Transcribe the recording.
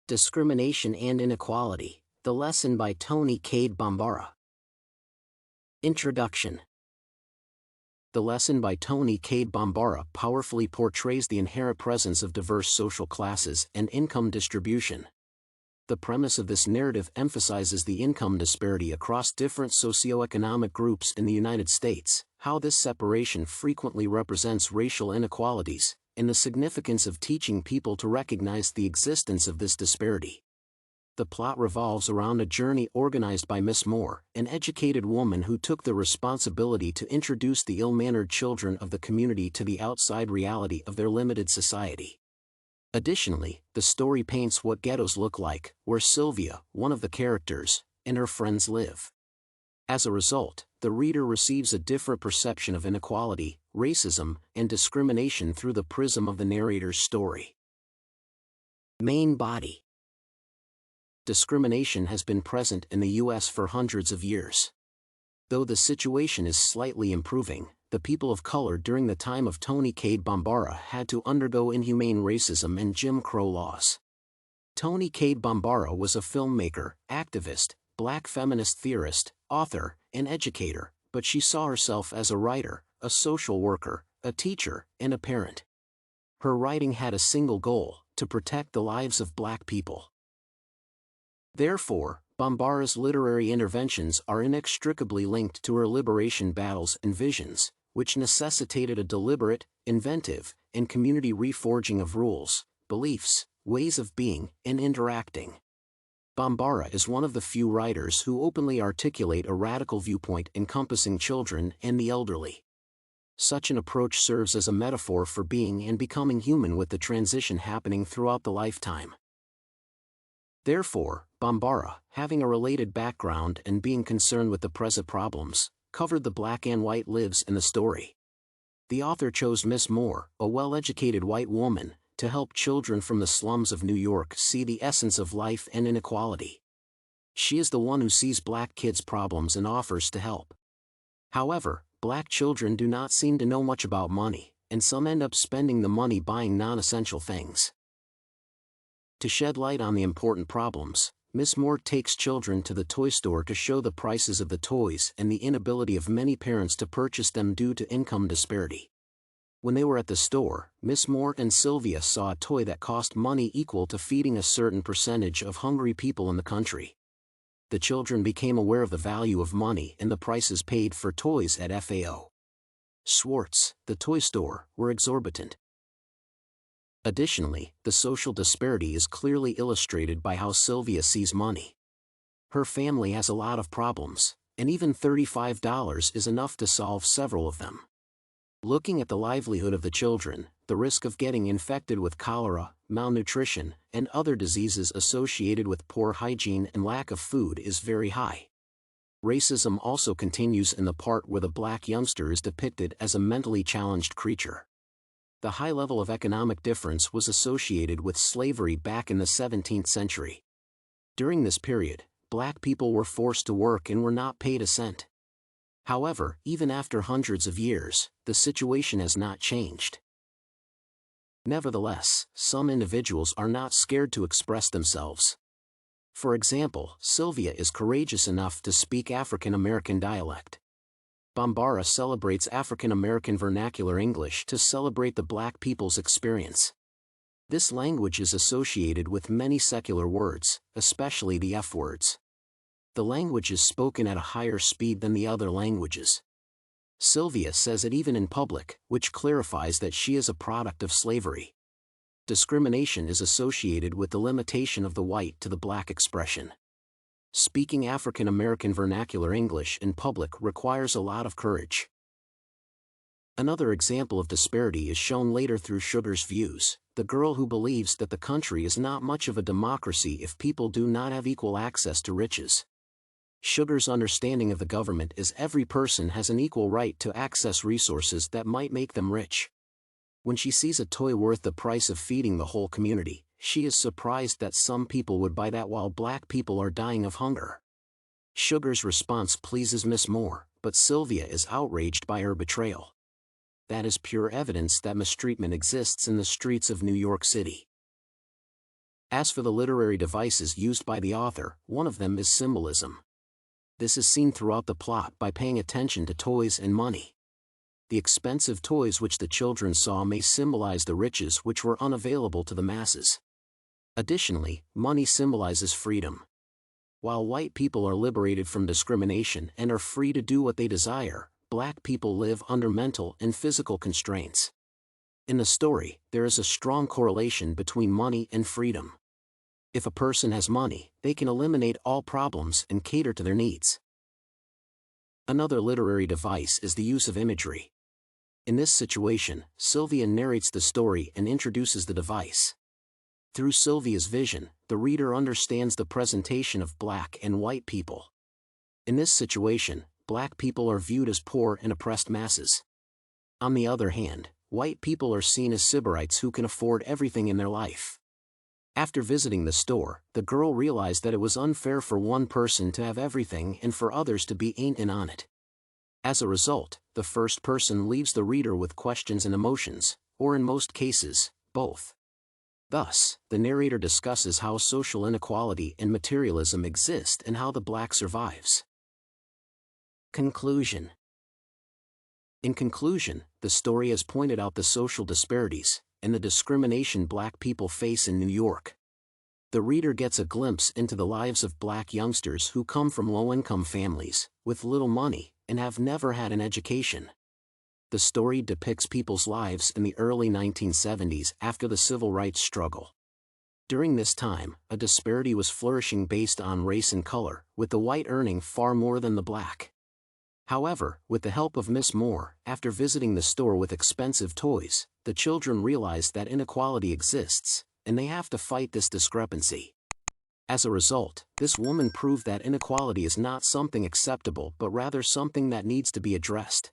Discrimination and Inequality, the lesson by Toni Cade Bambara. Introduction. The lesson by Toni Cade Bambara powerfully portrays the inherent presence of diverse social classes and income distribution. The premise of this narrative emphasizes the income disparity across different socioeconomic groups in the United States, how this separation frequently represents racial inequalities, and the significance of teaching people to recognize the existence of this disparity. The plot revolves around a journey organized by Miss Moore, an educated woman who took the responsibility to introduce the ill-mannered children of the community to the outside reality of their limited society. Additionally, the story paints what ghettos look like, where Sylvia, one of the characters, and her friends live. As a result, the reader receives a different perception of inequality, racism, and discrimination through the prism of the narrator's story. Main body. Discrimination has been present in the U.S. for hundreds of years. Though the situation is slightly improving, the people of color during the time of Toni Cade Bambara had to undergo inhumane racism and Jim Crow laws. Toni Cade Bambara was a filmmaker, activist, black feminist theorist, author, and educator, but she saw herself as a writer, a social worker, a teacher, and a parent. Her writing had a single goal: to protect the lives of black people. Therefore, Bambara's literary interventions are inextricably linked to her liberation battles and visions, which necessitated a deliberate, inventive, and community reforging of rules, beliefs, ways of being, and interacting. Bambara is one of the few writers who openly articulate a radical viewpoint encompassing children and the elderly. Such an approach serves as a metaphor for being and becoming human, with the transition happening throughout the lifetime. Therefore, Bambara, having a related background and being concerned with the present problems, covered the black and white lives in the story. The author chose Miss Moore, a well-educated white woman, to help children from the slums of New York see the essence of life and inequality. She is the one who sees black kids' problems and offers to help. However, black children do not seem to know much about money, and some end up spending the money buying non-essential things. To shed light on the important problems, Miss Moore takes children to the toy store to show the prices of the toys and the inability of many parents to purchase them due to income disparity. When they were at the store, Miss Moore and Sylvia saw a toy that cost money equal to feeding a certain percentage of hungry people in the country. The children became aware of the value of money and the prices paid for toys at FAO Schwartz, the toy store, were exorbitant. Additionally, the social disparity is clearly illustrated by how Sylvia sees money. Her family has a lot of problems, and even $35 is enough to solve several of them. Looking at the livelihood of the children, the risk of getting infected with cholera, malnutrition, and other diseases associated with poor hygiene and lack of food is very high. Racism also continues in the part where the black youngster is depicted as a mentally challenged creature. The high level of economic difference was associated with slavery back in the 17th century. During this period, black people were forced to work and were not paid a cent. However, even after hundreds of years, the situation has not changed. Nevertheless, some individuals are not scared to express themselves. For example, Sylvia is courageous enough to speak African American dialect. Bambara celebrates African American vernacular English to celebrate the black people's experience. This language is associated with many secular words, especially the F words. The language is spoken at a higher speed than the other languages. Sylvia says it even in public, which clarifies that she is a product of slavery. Discrimination is associated with the limitation of the white to the black expression. Speaking African American vernacular English in public requires a lot of courage. Another example of disparity is shown later through Sugar's views, the girl who believes that the country is not much of a democracy if people do not have equal access to riches. Sugar's understanding of the government is every person has an equal right to access resources that might make them rich. When she sees a toy worth the price of feeding the whole community, she is surprised that some people would buy that while black people are dying of hunger. Sugar's response pleases Miss Moore, but Sylvia is outraged by her betrayal. That is pure evidence that mistreatment exists in the streets of New York City. As for the literary devices used by the author, one of them is symbolism. This is seen throughout the plot by paying attention to toys and money. The expensive toys which the children saw may symbolize the riches which were unavailable to the masses. Additionally, money symbolizes freedom. While white people are liberated from discrimination and are free to do what they desire, black people live under mental and physical constraints. In the story, there is a strong correlation between money and freedom. If a person has money, they can eliminate all problems and cater to their needs. Another literary device is the use of imagery. In this situation, Sylvia narrates the story and introduces the device. Through Sylvia's vision, the reader understands the presentation of black and white people. In this situation, black people are viewed as poor and oppressed masses. On the other hand, white people are seen as sybarites who can afford everything in their life. After visiting the store, the girl realized that it was unfair for one person to have everything and for others to be ain't in on it. As a result, the first person leaves the reader with questions and emotions, or in most cases, both. Thus, the narrator discusses how social inequality and materialism exist and how the black survives. Conclusion. In conclusion, the story has pointed out the social disparities and the discrimination black people face in New York. The reader gets a glimpse into the lives of black youngsters who come from low-income families, with little money, and have never had an education. The story depicts people's lives in the early 1970s after the civil rights struggle. During this time, a disparity was flourishing based on race and color, with the white earning far more than the black. However, with the help of Miss Moore, after visiting the store with expensive toys, the children realized that inequality exists, and they have to fight this discrepancy. As a result, this woman proved that inequality is not something acceptable but rather something that needs to be addressed.